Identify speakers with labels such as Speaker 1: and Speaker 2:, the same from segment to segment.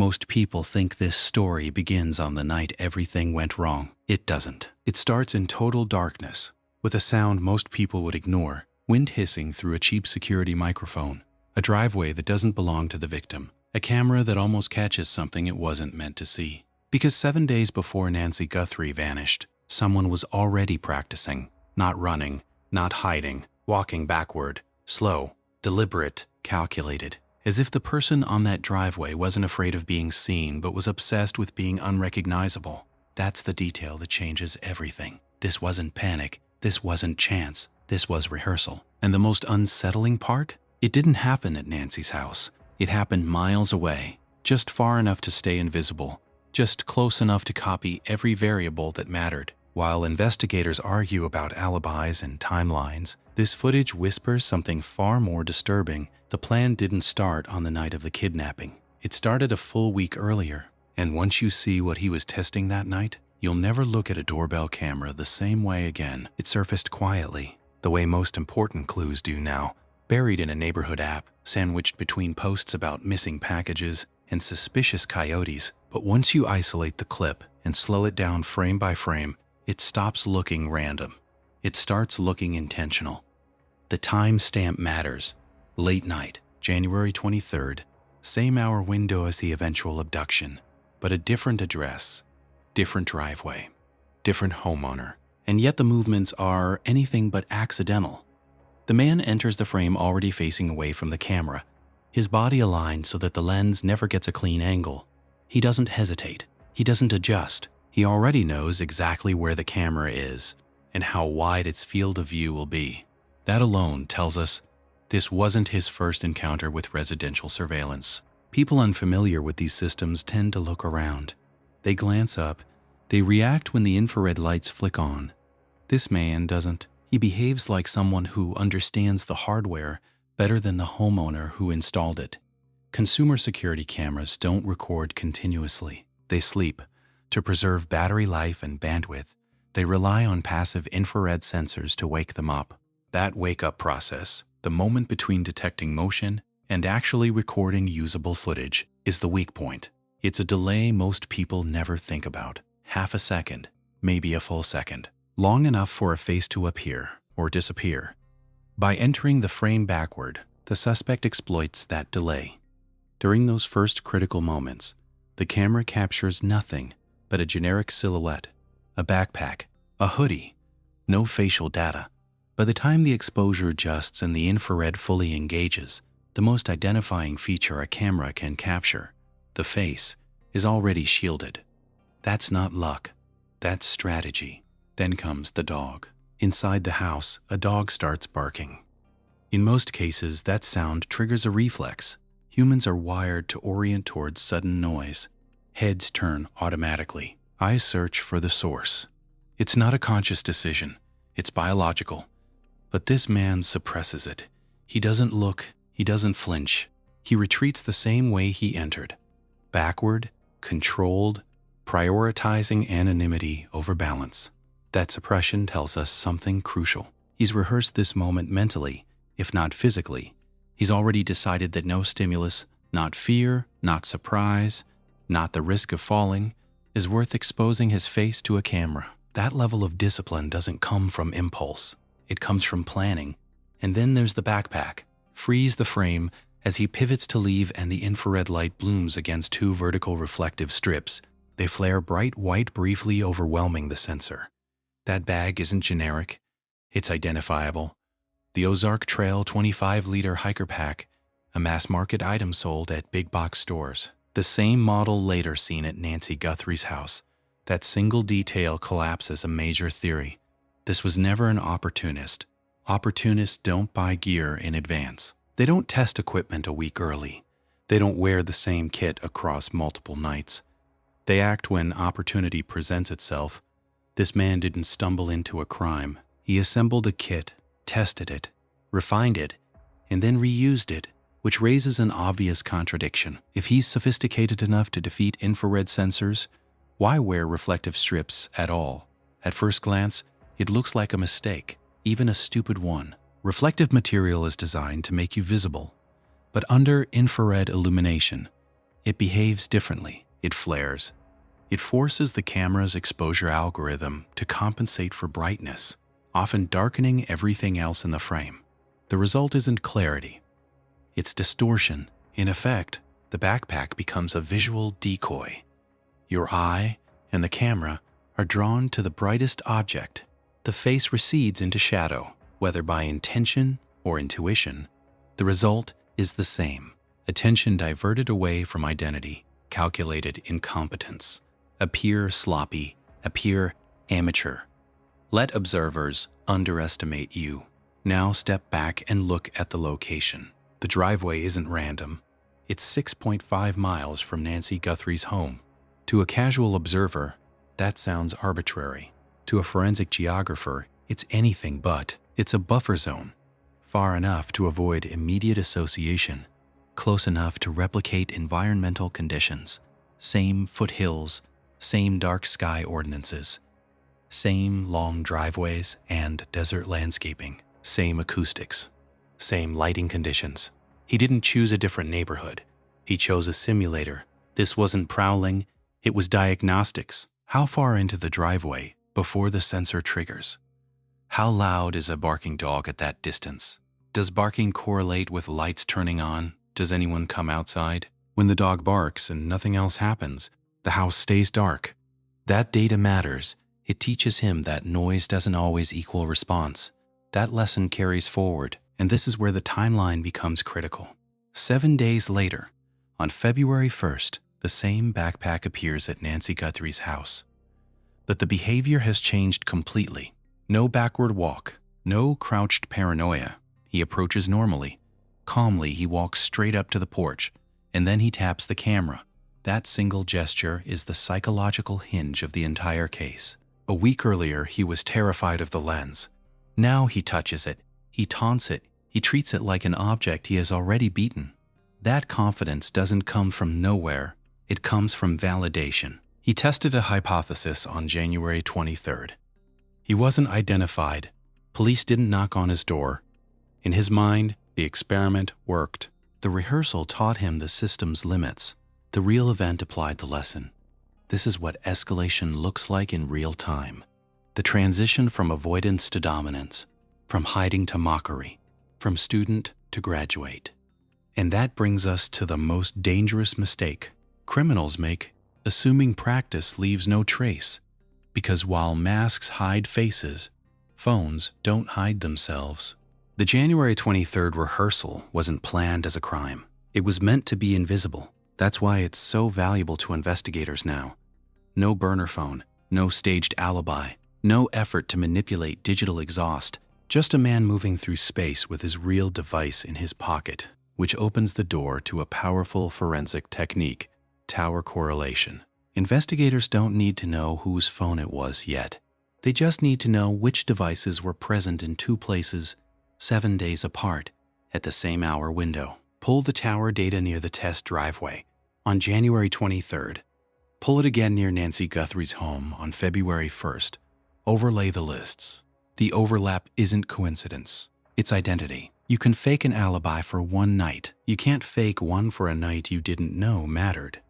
Speaker 1: Most people think this story begins on the night everything went wrong. It doesn't. It starts in total darkness, with a sound most people would ignore, wind hissing through a cheap security microphone, a driveway that doesn't belong to the victim, a camera that almost catches something it wasn't meant to see. Because 7 days before Nancy Guthrie vanished, someone was already practicing, not running, not hiding, walking backward, slow, deliberate, calculated, as if the person on that driveway wasn't afraid of being seen but was obsessed with being unrecognizable. That's the detail that changes everything. This wasn't panic, this wasn't chance, this was rehearsal. And the most unsettling part? It didn't happen at Nancy's house. It happened miles away, just far enough to stay invisible, just close enough to copy every variable that mattered. While investigators argue about alibis and timelines, this footage whispers something far more disturbing. The plan didn't start on the night of the kidnapping. It started a full week earlier. And once you see what he was testing that night, you'll never look at a doorbell camera the same way again. It surfaced quietly, the way most important clues do now, buried in a neighborhood app, sandwiched between posts about missing packages and suspicious coyotes. But once you isolate the clip and slow it down frame by frame, it stops looking random. It starts looking intentional. The timestamp matters. Late night, January 23rd, same hour window as the eventual abduction, but a different address, different driveway, different homeowner. And yet the movements are anything but accidental. The man enters the frame already facing away from the camera, his body aligned so that the lens never gets a clean angle. He doesn't hesitate. He doesn't adjust. He already knows exactly where the camera is and how wide its field of view will be. That alone tells us this wasn't his first encounter with residential surveillance. People unfamiliar with these systems tend to look around. They glance up. They react when the infrared lights flick on. This man doesn't. He behaves like someone who understands the hardware better than the homeowner who installed it. Consumer security cameras don't record continuously. They sleep. To preserve battery life and bandwidth, they rely on passive infrared sensors to wake them up. That wake-up process, the moment between detecting motion and actually recording usable footage, is the weak point. It's a delay most people never think about. Half a second, maybe a full second. Long enough for a face to appear or disappear. By entering the frame backward, the suspect exploits that delay. During those first critical moments, the camera captures nothing but a generic silhouette, a backpack, a hoodie, no facial data. By the time the exposure adjusts and the infrared fully engages, the most identifying feature a camera can capture, the face, is already shielded. That's not luck. That's strategy. Then comes the dog. Inside the house, a dog starts barking. In most cases, that sound triggers a reflex. Humans are wired to orient towards sudden noise. Heads turn automatically. Eyes search for the source. It's not a conscious decision. It's biological. But this man suppresses it. He doesn't look. He doesn't flinch. He retreats the same way he entered. Backward, controlled, prioritizing anonymity over balance. That suppression tells us something crucial. He's rehearsed this moment mentally, if not physically. He's already decided that no stimulus, not fear, not surprise, not the risk of falling, is worth exposing his face to a camera. That level of discipline doesn't come from impulse. It comes from planning. And then there's the backpack. Freeze the frame as he pivots to leave and the infrared light blooms against two vertical reflective strips. They flare bright white, briefly overwhelming the sensor. That bag isn't generic. It's identifiable. The Ozark Trail 25-liter hiker pack, a mass-market item sold at big box stores. The same model later seen at Nancy Guthrie's house. That single detail collapses a major theory. This was never an opportunist. Opportunists don't buy gear in advance. They don't test equipment a week early. They don't wear the same kit across multiple nights. They act when opportunity presents itself. This man didn't stumble into a crime. He assembled a kit, tested it, refined it, and then reused it, which raises an obvious contradiction. If he's sophisticated enough to defeat infrared sensors, why wear reflective strips at all? At first glance, it looks like a mistake, even a stupid one. Reflective material is designed to make you visible, but under infrared illumination, It behaves differently. It flares. It forces the camera's exposure algorithm to compensate for brightness, often darkening everything else in the frame. The result isn't clarity. It's distortion. In effect, the backpack becomes a visual decoy. Your eye and the camera are drawn to the brightest object. The face recedes into shadow, whether by intention or intuition. The result is the same. Attention diverted away from identity, calculated incompetence. Appear sloppy, appear amateur. Let observers underestimate you. Now step back and look at the location. The driveway isn't random. It's 6.5 miles from Nancy Guthrie's home. To a casual observer, that sounds arbitrary. To a forensic geographer, it's anything but. It's a buffer zone, far enough to avoid immediate association, close enough to replicate environmental conditions. Same foothills, same dark sky ordinances, same long driveways and desert landscaping, same acoustics, same lighting conditions. He didn't choose a different neighborhood. He chose a simulator. This wasn't prowling, it was diagnostics. How far into the driveway before the sensor triggers? How loud is a barking dog at that distance? Does barking correlate with lights turning on? Does anyone come outside? When the dog barks and nothing else happens, the house stays dark. That data matters. It teaches him that noise doesn't always equal response. That lesson carries forward, and this is where the timeline becomes critical. 7 days later, on February 1st, the same backpack appears at Nancy Guthrie's house. But the behavior has changed completely. No backward walk, no crouched paranoia. He approaches normally. Calmly, he walks straight up to the porch, and then he taps the camera. That single gesture is the psychological hinge of the entire case. A week earlier, he was terrified of the lens. Now he touches it, he taunts it, he treats it like an object he has already beaten. That confidence doesn't come from nowhere, it comes from validation. He tested a hypothesis on January 23rd. He wasn't identified. Police didn't knock on his door. In his mind, the experiment worked. The rehearsal taught him the system's limits. The real event applied the lesson. This is what escalation looks like in real time. The transition from avoidance to dominance, from hiding to mockery, from student to graduate. And that brings us to the most dangerous mistake criminals make, assuming practice leaves no trace. Because while masks hide faces, phones don't hide themselves. The January 23rd rehearsal wasn't planned as a crime. It was meant to be invisible. That's why it's so valuable to investigators now. No burner phone, no staged alibi, no effort to manipulate digital exhaust, just a man moving through space with his real device in his pocket, which opens the door to a powerful forensic technique, tower correlation. Investigators don't need to know whose phone it was yet. They just need to know which devices were present in two places, 7 days apart, at the same hour window. Pull the tower data near the test driveway on January 23rd. Pull it again near Nancy Guthrie's home on February 1st. Overlay the lists. The overlap isn't coincidence. It's identity. You can fake an alibi for one night. You can't fake one for a night you didn't know mattered.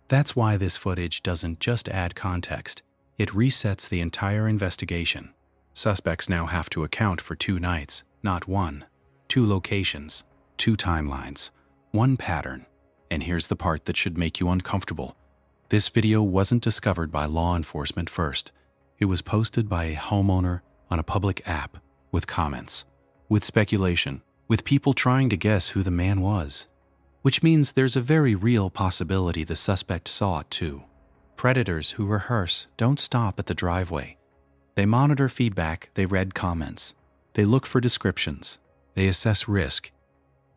Speaker 1: That's why this footage doesn't just add context. It resets the entire investigation. Suspects now have to account for 2 nights, not one. 2 locations, 2 timelines, 1 pattern. And here's the part that should make you uncomfortable. This video wasn't discovered by law enforcement first. It was posted by a homeowner on a public app with comments, with speculation, with people trying to guess who the man was. Which means there's a very real possibility the suspect saw it too. Predators who rehearse don't stop at the driveway. They monitor feedback, they read comments. They look for descriptions. They assess risk.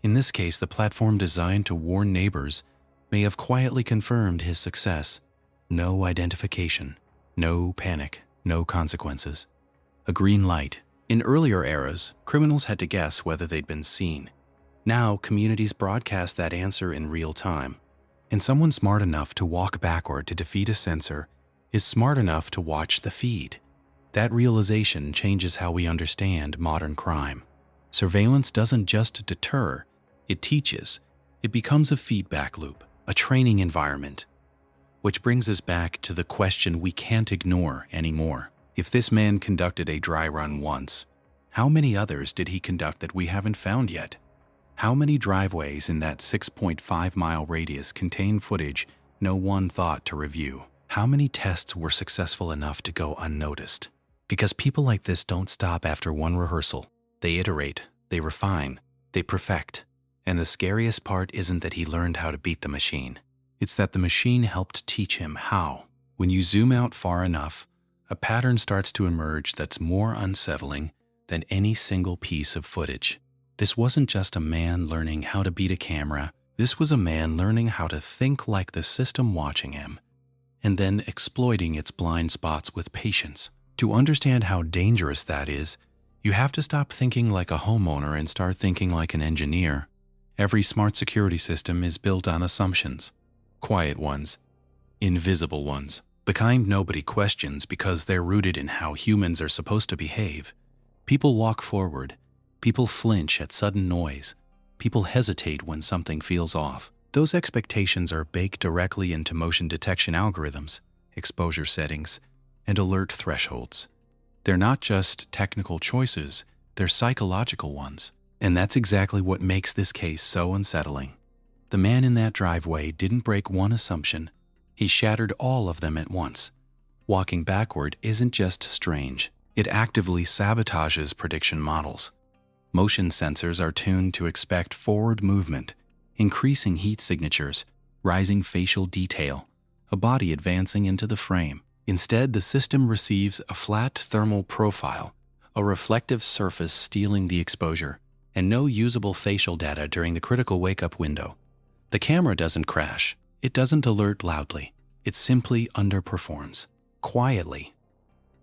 Speaker 1: In this case, the platform designed to warn neighbors may have quietly confirmed his success. No identification, no panic, no consequences. A green light. In earlier eras, criminals had to guess whether they'd been seen. Now, communities broadcast that answer in real time. And someone smart enough to walk backward to defeat a censor is smart enough to watch the feed. That realization changes how we understand modern crime. Surveillance doesn't just deter, it teaches. It becomes a feedback loop. a training environment. Which brings us back to the question we can't ignore anymore. If this man conducted a dry run once, how many others did he conduct that we haven't found yet? How many driveways in that 6.5-mile radius contain footage no one thought to review? How many tests were successful enough to go unnoticed? Because people like this don't stop after one rehearsal. They iterate, they refine, they perfect. And the scariest part isn't that he learned how to beat the machine. It's that the machine helped teach him how. When you zoom out far enough, a pattern starts to emerge that's more unsettling than any single piece of footage. This wasn't just a man learning how to beat a camera. This was a man learning how to think like the system watching him, and then exploiting its blind spots with patience. To understand how dangerous that is, you have to stop thinking like a homeowner and start thinking like an engineer. Every smart security system is built on assumptions. Quiet ones, invisible ones, the kind nobody questions because they're rooted in how humans are supposed to behave. People walk forward. People flinch at sudden noise. People hesitate when something feels off. Those expectations are baked directly into motion detection algorithms, exposure settings, and alert thresholds. They're not just technical choices, they're psychological ones. And that's exactly what makes this case so unsettling. The man in that driveway didn't break one assumption. He shattered all of them at once. Walking backward isn't just strange. It actively sabotages prediction models. Motion sensors are tuned to expect forward movement, increasing heat signatures, rising facial detail, a body advancing into the frame. Instead, the system receives a flat thermal profile, a reflective surface stealing the exposure, and no usable facial data during the critical wake-up window. The camera doesn't crash. It doesn't alert loudly. It simply underperforms, quietly.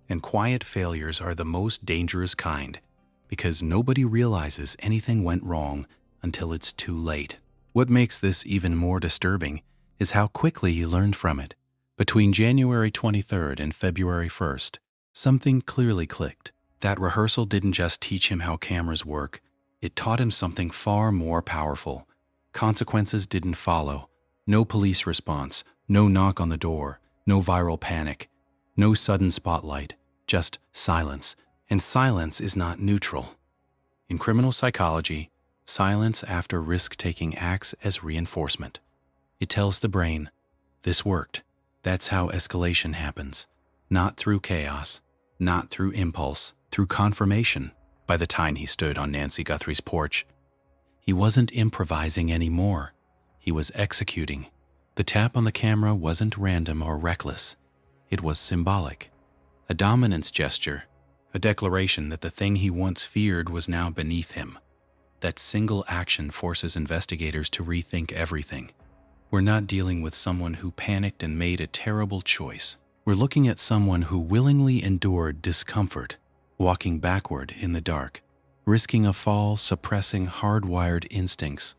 Speaker 1: And quiet failures are the most dangerous kind, because nobody realizes anything went wrong until it's too late. What makes this even more disturbing is how quickly he learned from it. Between January 23rd and February 1st, something clearly clicked. That rehearsal didn't just teach him how cameras work. It taught him something far more powerful. Consequences didn't follow. No police response, no knock on the door, no viral panic, no sudden spotlight, just silence. And silence is not neutral. In criminal psychology, silence after risk-taking acts as reinforcement. It tells the brain, this worked. That's how escalation happens. Not through chaos, not through impulse, through confirmation. By the time he stood on Nancy Guthrie's porch, he wasn't improvising anymore. He was executing. The tap on the camera wasn't random or reckless. It was symbolic. A dominance gesture, a declaration that the thing he once feared was now beneath him. That single action forces investigators to rethink everything. We're not dealing with someone who panicked and made a terrible choice. We're looking at someone who willingly endured discomfort, walking backward in the dark, risking a fall, suppressing hardwired instincts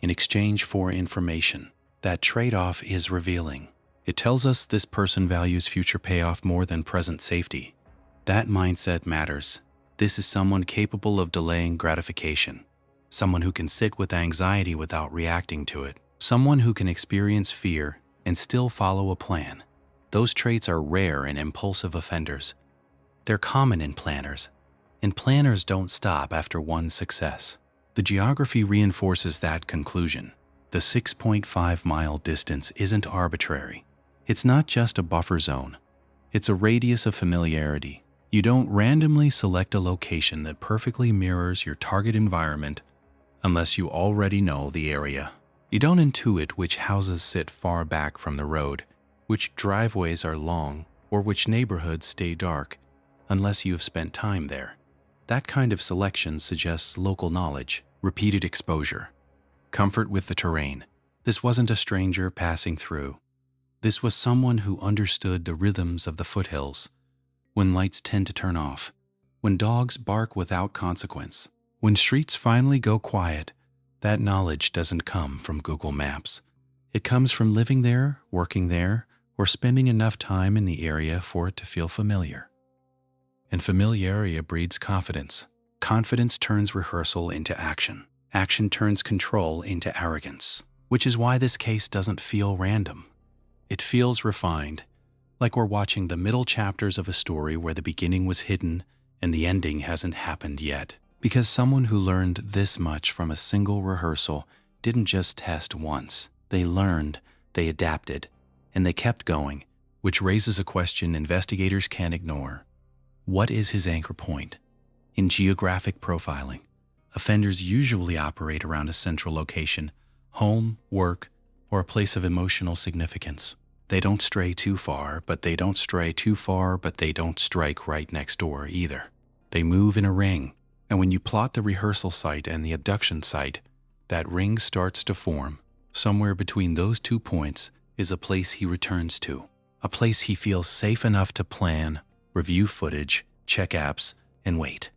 Speaker 1: in exchange for information. That trade-off is revealing. It tells us this person values future payoff more than present safety. That mindset matters. This is someone capable of delaying gratification, someone who can sit with anxiety without reacting to it, someone who can experience fear and still follow a plan. Those traits are rare in impulsive offenders. They're common in planners, and planners don't stop after one success. The geography reinforces that conclusion. The 6.5-mile distance isn't arbitrary. It's not just a buffer zone. It's a radius of familiarity. You don't randomly select a location that perfectly mirrors your target environment unless you already know the area. You don't intuit which houses sit far back from the road, which driveways are long, or which neighborhoods stay dark unless you have spent time there. That kind of selection suggests local knowledge, repeated exposure, comfort with the terrain. This wasn't a stranger passing through. This was someone who understood the rhythms of the foothills, when lights tend to turn off, when dogs bark without consequence, when streets finally go quiet. That knowledge doesn't come from Google Maps. It comes from living there, working there, or spending enough time in the area for it to feel familiar. And familiarity breeds confidence. Confidence turns rehearsal into action. Action turns control into arrogance. which is why this case doesn't feel random. It feels refined, like we're watching the middle chapters of a story where the beginning was hidden and the ending hasn't happened yet. Because someone who learned this much from a single rehearsal didn't just test once. They learned, they adapted, and they kept going, which raises a question investigators can't ignore. What is his anchor point? In geographic profiling, offenders usually operate around a central location, home, work, or a place of emotional significance. They don't stray too far, but they don't stray too far, but they don't strike right next door either. They move in a ring, and when you plot the rehearsal site and the abduction site, that ring starts to form. Somewhere between those 2 points is a place he returns to, a place he feels safe enough to plan, review footage, check apps, and wait.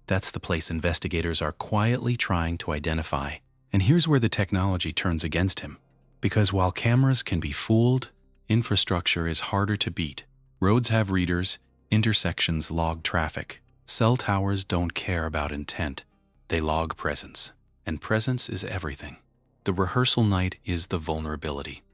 Speaker 1: That's the place investigators are quietly trying to identify. And here's where the technology turns against him. Because while cameras can be fooled, infrastructure is harder to beat. Roads have readers, intersections log traffic. Cell towers don't care about intent. They log presence. And presence is everything. The rehearsal night is the vulnerability.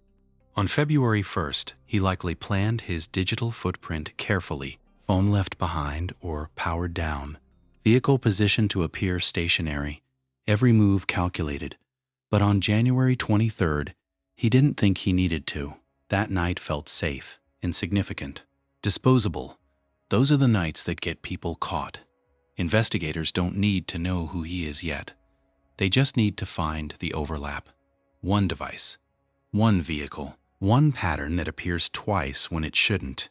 Speaker 1: On February 1st, he likely planned his digital footprint carefully, phone left behind or powered down, vehicle positioned to appear stationary, every move calculated. But on January 23rd, he didn't think he needed to. That night felt safe, insignificant, disposable. Those are the nights that get people caught. Investigators don't need to know who he is yet. They just need to find the overlap. One device, one vehicle, one pattern that appears twice when it shouldn't.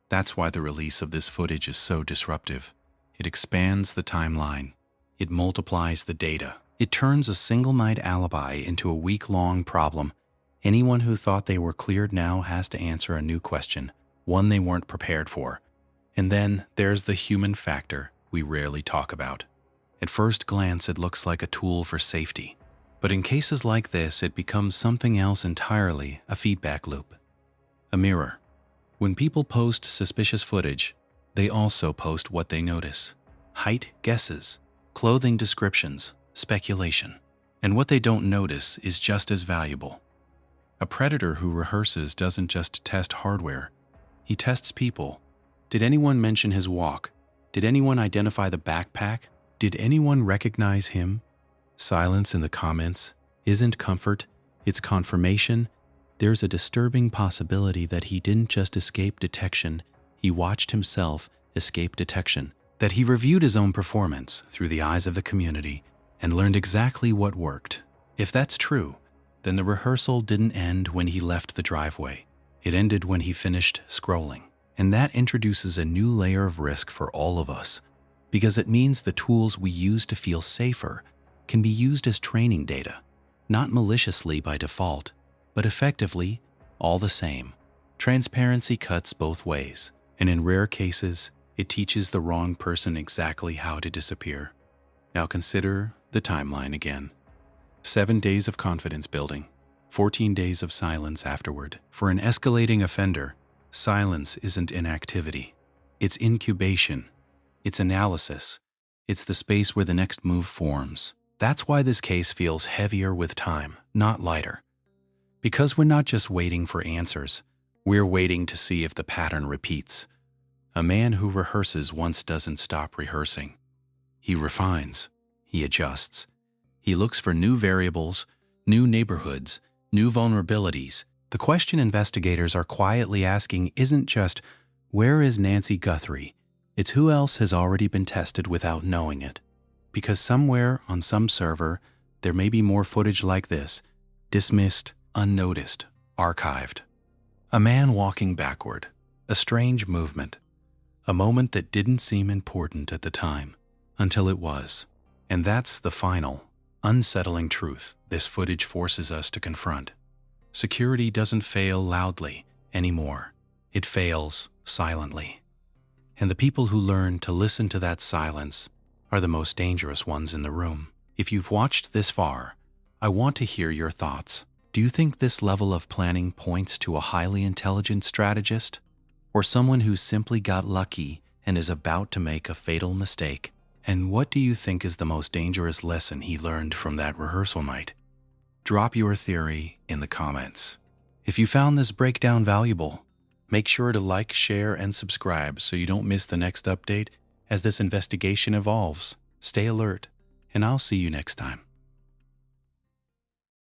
Speaker 1: That's why the release of this footage is so disruptive. It expands the timeline. It multiplies the data. It turns a single night alibi into a week-long problem. Anyone who thought they were cleared now has to answer a new question, one they weren't prepared for. And then there's the human factor we rarely talk about. At first glance, it looks like a tool for safety. But in cases like this, it becomes something else entirely, a feedback loop. A mirror. When people post suspicious footage, they also post what they notice. Height guesses, clothing descriptions, speculation. And what they don't notice is just as valuable. A predator who rehearses doesn't just test hardware. He tests people. Did anyone mention his walk? Did anyone identify the backpack? Did anyone recognize him? Silence in the comments isn't comfort, it's confirmation. There's a disturbing possibility that he didn't just escape detection, he watched himself escape detection. That he reviewed his own performance through the eyes of the community and learned exactly what worked. If that's true, then the rehearsal didn't end when he left the driveway. It ended when he finished scrolling. And that introduces a new layer of risk for all of us, because it means the tools we use to feel safer can be used as training data, not maliciously by default, but effectively all the same. Transparency cuts both ways, and in rare cases, it teaches the wrong person exactly how to disappear. Now consider the timeline again. 7 days of confidence building, 14 days of silence afterward. For an escalating offender, silence isn't inactivity. It's incubation. It's analysis. It's the space where the next move forms. That's why this case feels heavier with time, not lighter. Because we're not just waiting for answers, we're waiting to see if the pattern repeats. A man who rehearses once doesn't stop rehearsing. He refines. He adjusts. He looks for new variables, new neighborhoods, new vulnerabilities. The question investigators are quietly asking isn't just, where is Nancy Guthrie? It's who else has already been tested without knowing it. Because somewhere on some server, there may be more footage like this, dismissed, unnoticed, archived. A man walking backward, a strange movement, a moment that didn't seem important at the time, until it was. And that's the final, unsettling truth this footage forces us to confront. Security doesn't fail loudly anymore. It fails silently. And the people who learn to listen to that silence are the most dangerous ones in the room. If you've watched this far, I want to hear your thoughts. Do you think this level of planning points to a highly intelligent strategist, or someone who simply got lucky and is about to make a fatal mistake? And what do you think is the most dangerous lesson he learned from that rehearsal night? Drop your theory in the comments. If you found this breakdown valuable, make sure to like, share, and subscribe so you don't miss the next update as this investigation evolves. Stay alert, and I'll see you next time.